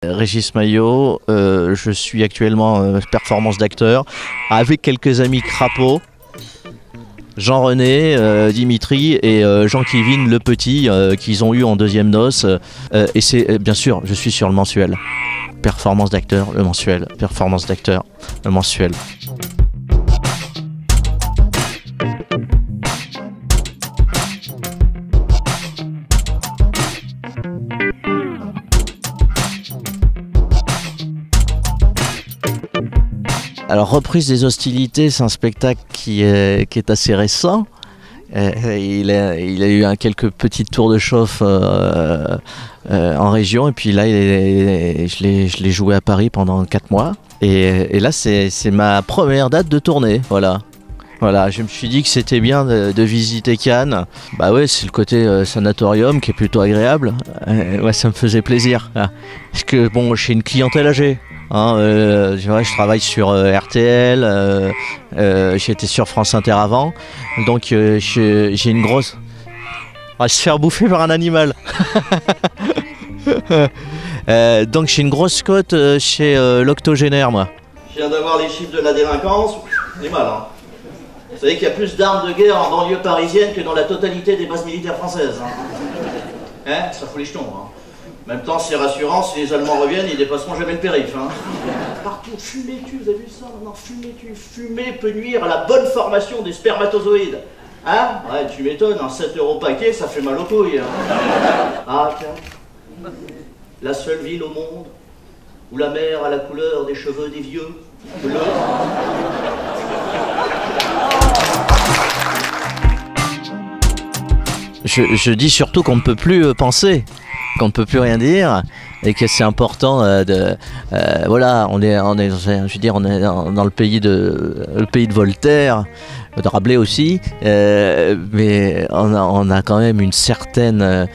Régis Maillot, je suis actuellement performance d'acteur avec quelques amis Crapaud, Jean-René, Dimitri et Jean-Kévin le Petit qu'ils ont eu en deuxième noce. Et c'est bien sûr, je suis sur le mensuel. Performance d'acteur, le mensuel. Performance d'acteur, le mensuel. Alors, Reprise des hostilités, c'est un spectacle qui est assez récent. Il a eu quelques petits tours de chauffe en région, et puis là, je l'ai joué à Paris pendant 4 mois. Et là, c'est ma première date de tournée, voilà. Voilà, je me suis dit que c'était bien de visiter Cannes. Bah ouais, c'est le côté sanatorium qui est plutôt agréable. Ouais, ça me faisait plaisir. Parce que bon, j'ai une clientèle âgée. Je travaille sur RTL, j'étais sur France Inter avant, donc j'ai une grosse... On va se faire bouffer par un animal. Donc j'ai une grosse cote chez l'octogénaire, moi. Je viens d'avoir les chiffres de la délinquance, c'est mal, hein. Vous savez qu'il y a plus d'armes de guerre en banlieue parisienne que dans la totalité des bases militaires françaises. Ça fout les jetons, hein. En même temps, c'est rassurant, si les Allemands reviennent, ils dépasseront jamais le périph'. Partout, fumez-tu, vous avez vu ça? Non, fumez-tu. Fumer peut nuire à la bonne formation des spermatozoïdes. Ouais, tu m'étonnes, 7 € paquet, ça fait mal aux couilles. Ah, tiens. La seule ville au monde où la mer a la couleur des cheveux des vieux. Bleu. Je dis surtout qu'on ne peut plus penser, qu'on ne peut plus rien dire, et que c'est important voilà, on est dans le pays de Voltaire, de Rabelais aussi, mais on a quand même une certaine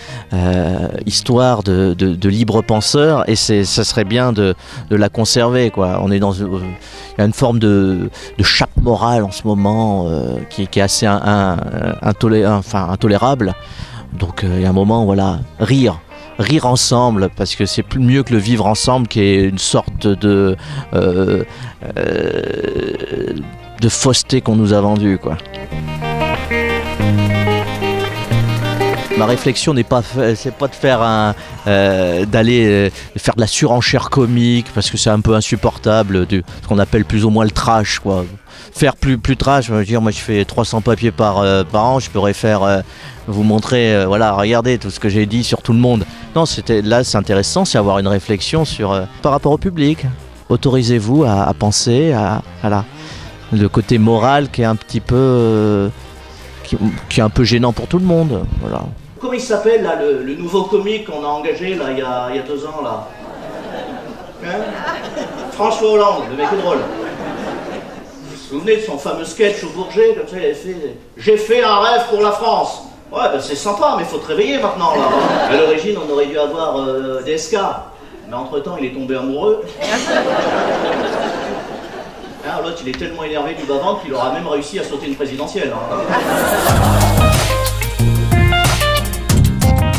histoire de libres penseurs, et ça serait bien de la conserver, quoi. On est il y a une forme de chape morale en ce moment qui est assez intolérable. Donc il y a un moment, voilà, rire ensemble, parce que c'est mieux que le vivre ensemble, qui est une sorte de fausseté qu'on nous a vendue, quoi. Ma réflexion c'est pas de faire d'aller faire de la surenchère comique, parce que c'est un peu insupportable, ce qu'on appelle plus ou moins le trash, quoi. Faire plus trash, je veux dire, moi je fais 300 papiers par an, je pourrais faire vous montrer, voilà, regardez tout ce que j'ai dit sur tout le monde. Non, là c'est intéressant, c'est avoir une réflexion par rapport au public. Autorisez-vous à penser voilà, le côté moral qui est un petit peu qui est un peu gênant pour tout le monde, voilà. Comment il s'appelle là, le nouveau comique qu'on a engagé là il y a 2 ans là, François Hollande, le mec est drôle. Vous vous souvenez de son fameux sketch au Bourget, comme ça il avait fait « J'ai fait un rêve pour la France ». Ouais, ben c'est sympa, mais il faut te réveiller maintenant là. À l'origine, on aurait dû avoir DSK, mais entre-temps, il est tombé amoureux. L'autre, il est tellement énervé du bas-ventre qu'il aura même réussi à sauter une présidentielle.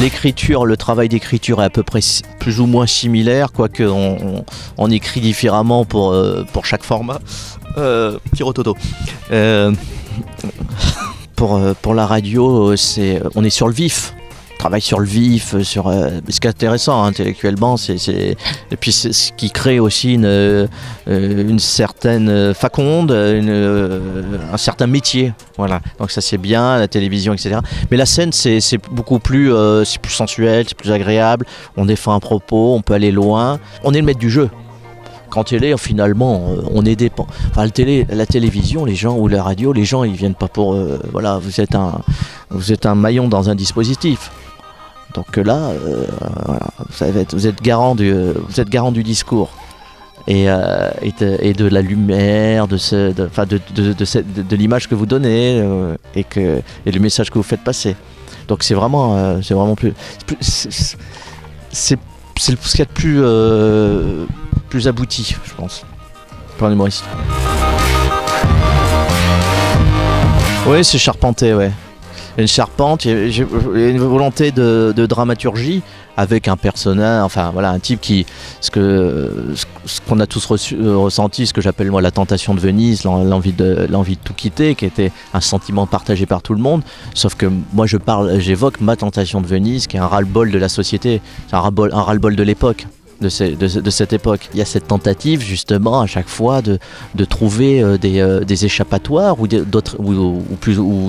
L'écriture, le travail d'écriture est à peu près plus ou moins similaire, quoique on écrit différemment pour chaque format. Petit rototo. Pour la radio, on est sur le vif. On travaille sur le vif, ce qui est intéressant intellectuellement, et puis c'est ce qui crée aussi une certaine faconde, un certain métier. Voilà. Donc ça c'est bien, la télévision, etc. Mais la scène c'est beaucoup plus, c'est plus sensuel, c'est plus agréable. On défend un propos, on peut aller loin. On est le maître du jeu. En télé, finalement, on est dépend. Enfin, la télévision, les gens, ou la radio, les gens, ils viennent pas pour... voilà, vous êtes un maillon dans un dispositif. Donc là, voilà, vous êtes garant du discours et de la lumière, de l'image que vous donnez et le message que vous faites passer. Donc c'est vraiment plus c'est ce qu'il y a de plus abouti, je pense, pour un humoriste. Oui, c'est charpenté, ouais. Il y a une charpente, il y a une volonté de dramaturgie, avec un personnage, enfin voilà, un type qui, ce qu'on a tous ressenti, ce que j'appelle moi la tentation de Venise, l'envie de tout quitter, qui était un sentiment partagé par tout le monde. Sauf que moi j'évoque ma tentation de Venise, qui est un ras-le-bol de la société, c'est un ras-le-bol de l'époque. De cette époque. Il y a cette tentative justement à chaque fois de trouver des échappatoires ou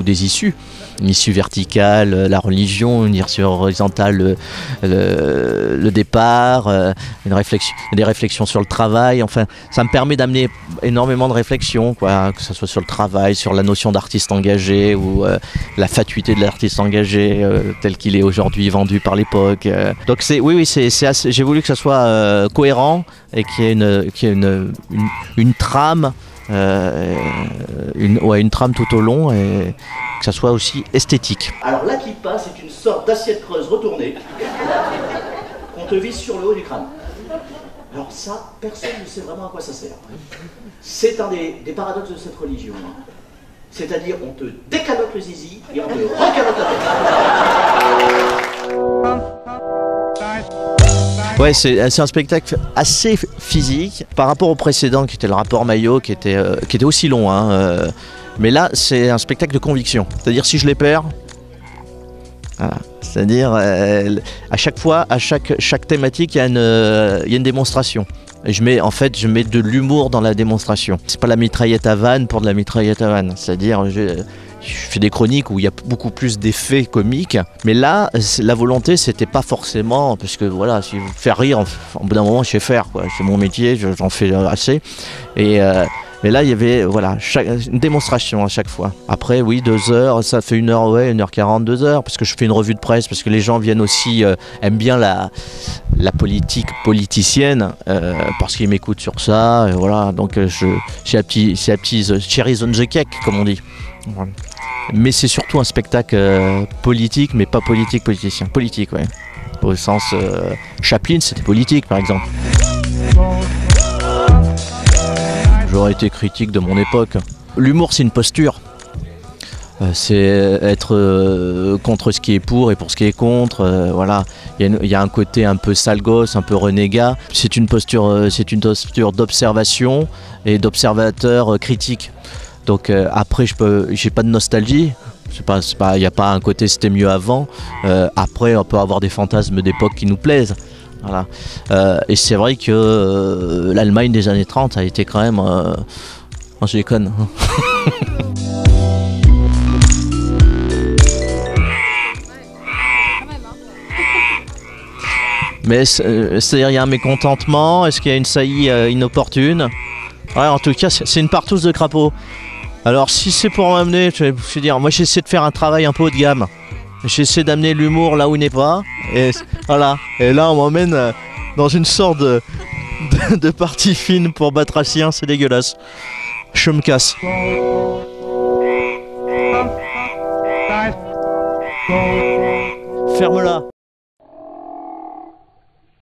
des issues. Une issue verticale, la religion, une issue horizontale, le départ, des réflexions sur le travail. Enfin, ça me permet d'amener énormément de réflexions, quoi, que ce soit sur le travail, sur la notion d'artiste engagé ou la fatuité de l'artiste engagé tel qu'il est aujourd'hui vendu par l'époque. Donc j'ai voulu que ça soit cohérent et qu'il y ait une trame, une trame tout au long et que ça soit aussi esthétique. Alors là qui passe, c'est une sorte d'assiette creuse retournée qu'on te visse sur le haut du crâne. Alors ça, personne ne sait vraiment à quoi ça sert. C'est un des paradoxes de cette religion. C'est-à-dire, on te décalote le zizi et on te recalote la tête. Ouais, c'est un spectacle assez physique par rapport au précédent qui était le rapport Maillot, qui était aussi long. Mais là, c'est un spectacle de conviction. C'est-à-dire, si je les perds, voilà. C'est-à-dire, à chaque fois, à chaque thématique, il y a une démonstration. Et je mets de l'humour dans la démonstration. C'est pas la mitraillette à vanne pour de la mitraillette à vanne. C'est-à-dire, je fais des chroniques où il y a beaucoup plus d'effets comiques, mais là, la volonté, c'était pas forcément, parce que voilà, si vous faire rire, au bout d'un moment, je sais faire, quoi. C'est mon métier, j'en fais assez. Mais là, il y avait une démonstration à chaque fois. Après, oui, 2 heures, ça fait 1 heure, 1h40, 2 heures, parce que je fais une revue de presse, parce que les gens viennent aussi, aiment bien la politique politicienne, parce qu'ils m'écoutent sur ça, et voilà, donc c'est la petite cherries on the cake, comme on dit. Voilà. Mais c'est surtout un spectacle politique, mais pas politicien. Politique, ouais. Au sens Chaplin, c'était politique, par exemple. J'aurais été critique de mon époque. L'humour, c'est une posture. C'est être contre ce qui est pour et pour ce qui est contre. Voilà. Il y a un côté un peu sale gosse, un peu renégat. C'est une posture d'observation et d'observateur critique. Donc après, j'ai pas de nostalgie. Il n'y a pas un côté c'était mieux avant. Après, on peut avoir des fantasmes d'époque qui nous plaisent. Voilà. Et c'est vrai que l'Allemagne des années 30 a été quand même... Non, je déconne. Mais c'est-à-dire, il y a un mécontentement. Est-ce qu'il y a une saillie inopportune? Ouais, en tout cas, c'est une partouze de crapaud. Alors si c'est pour m'amener, je vais dire, moi j'essaie de faire un travail un peu haut de gamme. J'essaie d'amener l'humour là où il n'est pas. Et voilà. Et là on m'emmène dans une sorte de partie fine pour batracien, c'est dégueulasse. Je me casse.